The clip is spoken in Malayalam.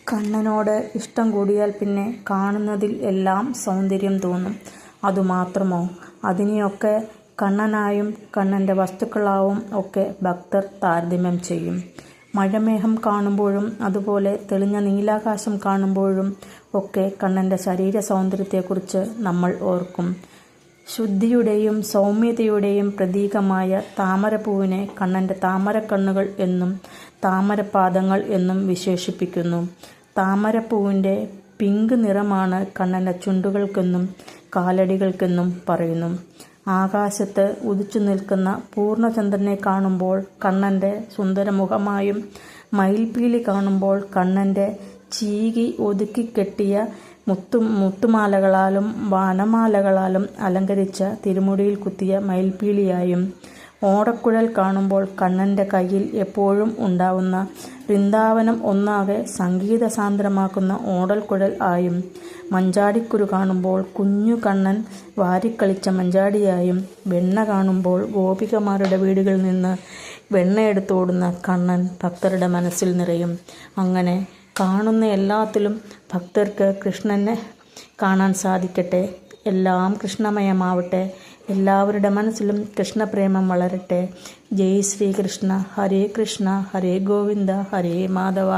കണ്ണനോട് ഇഷ്ടം കൂടിയാൽ പിന്നെ കാണുന്നതിൽ എല്ലാം സൗന്ദര്യം തോന്നും. അതുമാത്രമോ, അതിനെയൊക്കെ കണ്ണനായും കണ്ണൻ്റെ വസ്തുക്കളാവും ഒക്കെ ഭക്തർ താരതമ്യം ചെയ്യും. മഴമേഘം കാണുമ്പോഴും അതുപോലെ തെളിഞ്ഞ നീലാകാശം കാണുമ്പോഴും ഒക്കെ കണ്ണൻ്റെ ശരീര സൗന്ദര്യത്തെക്കുറിച്ച് നമ്മൾ ഓർക്കും. ശുദ്ധിയുടെയും സൗമ്യതയുടെയും പ്രതീകമായ താമരപ്പൂവിനെ കണ്ണൻ്റെ താമരക്കണ്ണുകൾ എന്നും താമരപാദങ്ങൾ എന്നും വിശേഷിപ്പിക്കുന്നു. താമരപ്പൂവിൻ്റെ പിങ്ക് നിറമാണ് കണ്ണൻ്റെ ചുണ്ടുകൾക്കെന്നും കാലടികൾക്കെന്നും പറയുന്നു. ആകാശത്ത് ഉദിച്ചു നിൽക്കുന്ന പൂർണ്ണചന്ദ്രനെ കാണുമ്പോൾ കണ്ണൻ്റെ സുന്ദരമുഖമായും മയിൽപ്പീലി കാണുമ്പോൾ കണ്ണൻ്റെ ചീകി ഒതുക്കിക്കെട്ടിയ മുത്തുമാലകളാലും വനമാലകളാലും അലങ്കരിച്ച തിരുമുടിയിൽ കുത്തിയ മയിൽപ്പീലിയായും, ഓടക്കുഴൽ കാണുമ്പോൾ കണ്ണൻ്റെ കയ്യിൽ എപ്പോഴും ഉണ്ടാവുന്ന വൃന്ദാവനം ഒന്നാകെ സംഗീതസാന്ദ്രമാക്കുന്ന ഓടൽക്കുഴൽ ആയും, മഞ്ചാടിക്കുരു കാണുമ്പോൾ കുഞ്ഞു കണ്ണൻ വാരിക്കളിച്ച മഞ്ചാടിയായും, വെണ്ണ കാണുമ്പോൾ ഗോപികമാരുടെ വീടുകളിൽ നിന്ന് വെണ്ണയെടുത്തോടുന്ന കണ്ണൻ ഭക്തരുടെ മനസ്സിൽ നിറയും. അങ്ങനെ കാണുന്ന എല്ലാത്തിലും ഭക്തർക്ക് കൃഷ്ണനെ കാണാൻ സാധിക്കട്ടെ. എല്ലാം കൃഷ്ണമയമാവട്ടെ. എല്ലാവരുടെ മനസ്സിലും കൃഷ്ണപ്രേമം വളരട്ടെ. ജയ് ശ്രീകൃഷ്ണ. ഹരേ കൃഷ്ണ. ഹരേ ഗോവിന്ദ. ഹരേ മാധവ.